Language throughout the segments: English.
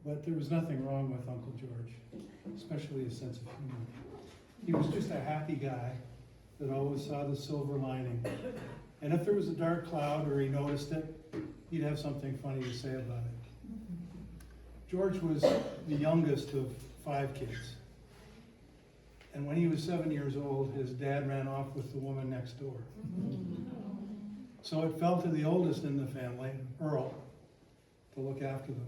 But there was nothing wrong with Uncle George, especially his sense of humor. He was just a happy guy that always saw the silver lining. And if there was a dark cloud or he noticed it, he'd have something funny to say about it. George was the youngest of 5 kids. And when he was 7 years old, his dad ran off with the woman next door. So it fell to the oldest in the family, Earl, to look after them.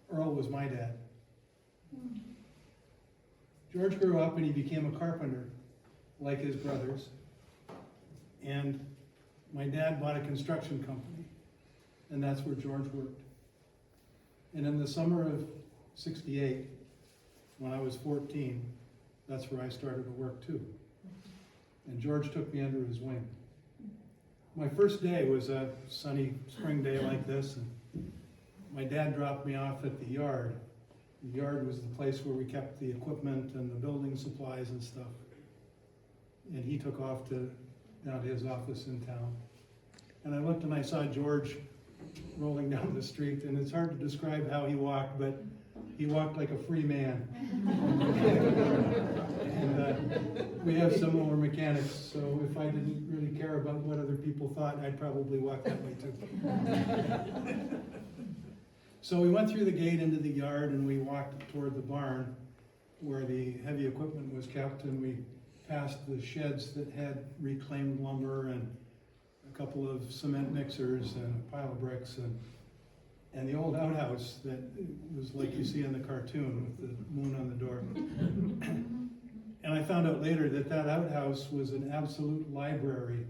Earl was my dad. George grew up and he became a carpenter, like his brothers. And my dad bought a construction company, and that's where George worked. And in the summer of '68, when I was 14, that's where I started to work too. And George took me under his wing. My first day was a sunny spring day like this, and my dad dropped me off at the yard. The yard was the place where we kept the equipment and the building supplies and stuff. And he took off down to his office in town. And I looked and I saw George rolling down the street, and it's hard to describe how he walked, but he walked like a free man. And we have similar mechanics, so if I didn't really care about what other people thought, I'd probably walk that way too. So we went through the gate into the yard and we walked toward the barn where the heavy equipment was kept, and we passed the sheds that had reclaimed lumber and a couple of cement mixers and a pile of bricks and the old outhouse that was like you see in the cartoon with the moon on the door. And I found out later that that outhouse was an absolute library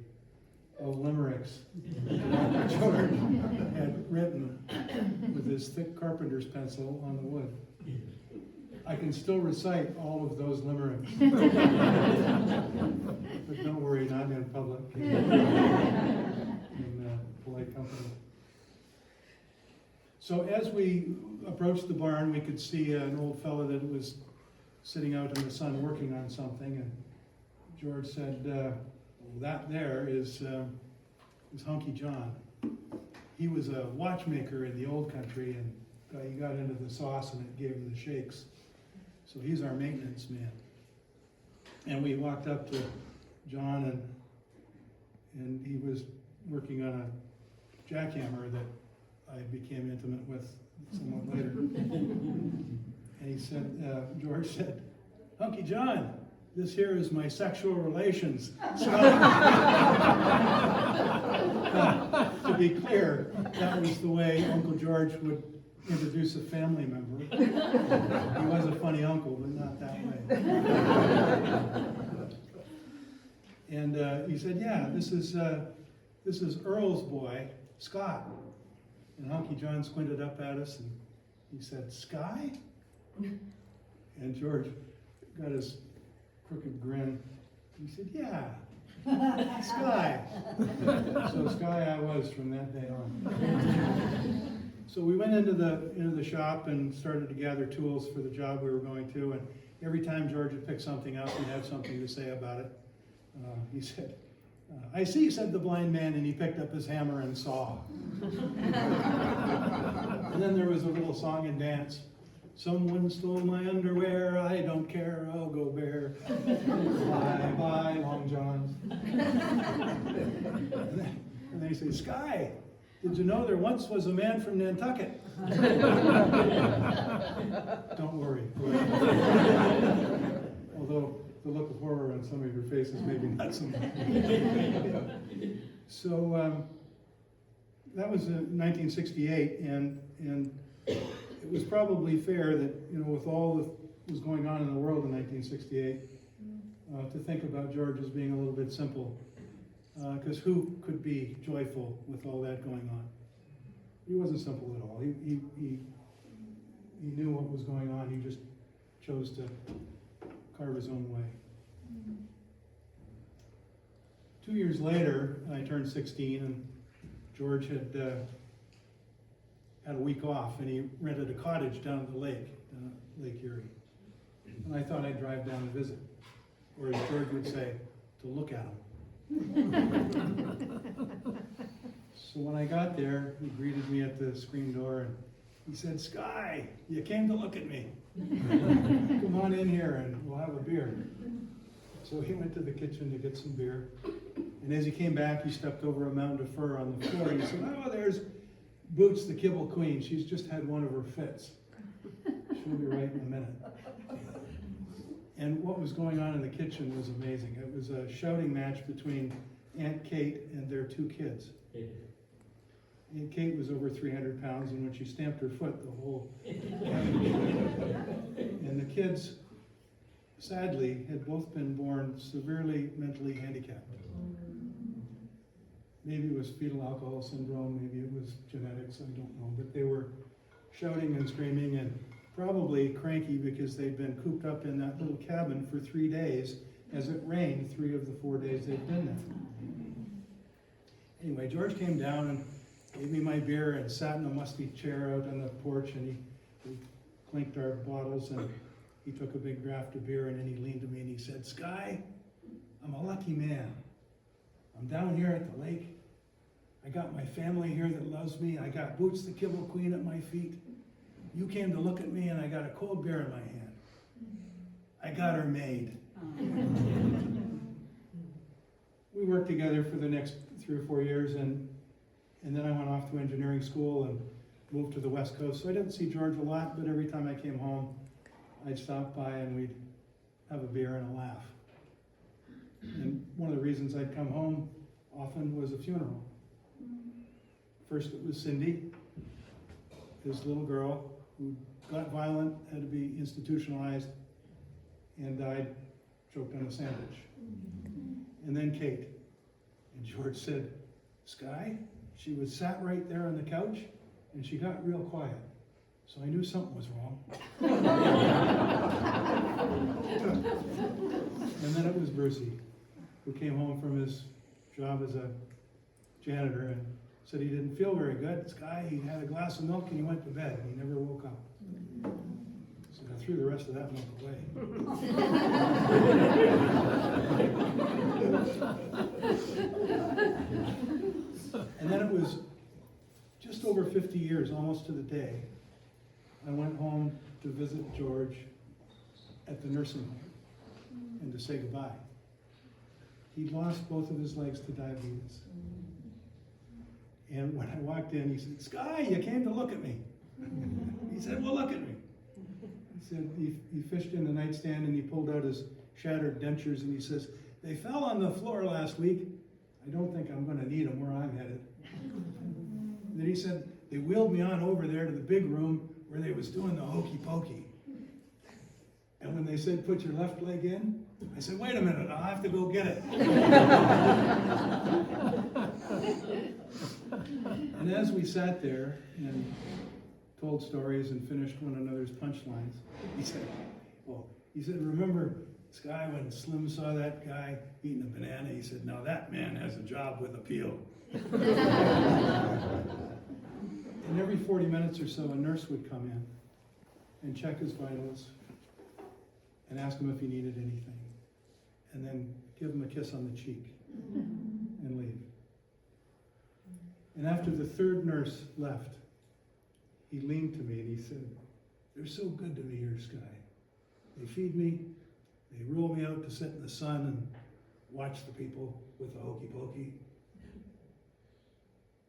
of limericks that George had written with his thick carpenter's pencil on the wood. I can still recite all of those limericks. But don't worry, not in public, in polite company. So as we approached the barn, we could see an old fellow that was sitting out in the sun working on something, and George said, that there is Hunky John. He was a watchmaker in the old country, and he got into the sauce and it gave him the shakes. So he's our maintenance man. And we walked up to John, and he was working on a jackhammer that I became intimate with somewhat later. And he said, George said, Hunky John, this here is my sexual relations. To be clear, that was the way Uncle George would introduce a family member. He was a funny uncle, but not that way. And he said, yeah, this is Earl's boy, Scott. And Hunky John squinted up at us and he said, Sky? And George got his crooked grin. He said, yeah, Sky. So Sky I was from that day on. So we went into the shop and started to gather tools for the job we were going to, and every time George would pick something up, he'd have something to say about it. He said, I see, said the blind man, and he picked up his hammer and saw. And then there was a little song and dance. Someone stole my underwear, I don't care, I'll go bare. Bye bye, Long Johns. And then he said, Sky, did you know there once was a man from Nantucket? Don't worry. Although the look of horror on some of your faces maybe not so much. So that was 1968, and it was probably fair that, with all that was going on in the world in 1968, to think about George as being a little bit simple. Because who could be joyful with all that going on? He wasn't simple at all. He knew what was going on. He just chose to carve his own way. 2 years later, I turned 16, and George had a week off, and he rented a cottage down at the lake, Lake Erie. And I thought I'd drive down and visit, or as George would say, to look at him. So when I got there, he greeted me at the screen door, and He said, Sky, you came to look at me. Come on in here and we'll have a beer. So he went to the kitchen to get some beer. And as he came back, he stepped over a mound of fur on the floor. He said, oh, there's Boots, the kibble queen. She's just had one of her fits. She'll be right in a minute. And what was going on in the kitchen was amazing. It was a shouting match between Aunt Kate and their two kids. Aunt Kate was over 300 pounds, and when she stamped her foot, the whole and the kids, sadly, had both been born severely mentally handicapped. Maybe it was fetal alcohol syndrome, maybe it was genetics, I don't know. But they were shouting and screaming and probably cranky because they'd been cooped up in that little cabin for 3 days as it rained 3 of the 4 days they'd been there. Anyway, George came down and gave me my beer and sat in a musty chair out on the porch, and he clinked our bottles, and he took a big draught of beer, and then he leaned to me and he said, Sky, I'm a lucky man. I'm down here at the lake. I got my family here that loves me. I got Boots the Kibble Queen at my feet. You came to look at me and I got a cold beer in my hand. I got her made. We worked together for the next 3 or 4 years, and then I went off to engineering school and moved to the West Coast. So I didn't see George a lot, but every time I came home, I'd stop by and we'd have a beer and a laugh. And one of the reasons I'd come home often was a funeral. First it was Cindy, this little girl who got violent, had to be institutionalized, and died choked on a sandwich. And then Kate. And George said, Sky, she was sat right there on the couch, and she got real quiet. So I knew something was wrong. And then it was Brucey, who came home from his job as a janitor and said he didn't feel very good. Sky, he had a glass of milk and he went to bed. He never woke up. So I threw the rest of that milk away. And then it was just over 50 years, almost to the day, I went home to visit George at the nursing home and to say goodbye. He'd lost both of his legs to diabetes. And when I walked in, he said, Sky, you came to look at me. He said, well, look at me. He said, he fished in the nightstand and he pulled out his shattered dentures and he says, they fell on the floor last week. I don't think I'm going to need them where I'm headed. And then he said, they wheeled me on over there to the big room where they was doing the hokey pokey. And when they said, put your left leg in, I said, wait a minute, I'll have to go get it. And as we sat there and told stories and finished one another's punchlines, he said, remember, Sky, when Slim saw that guy eating a banana, he said, now that man has a job with appeal. And every 40 minutes or so, a nurse would come in and check his vitals and ask him if he needed anything, and then give him a kiss on the cheek and leave. And after the third nurse left, he leaned to me and he said, they're so good to me here, Sky. They feed me, they roll me out to sit in the sun and watch the people with the hokey pokey.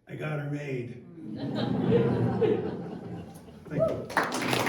I got her made. Thank you.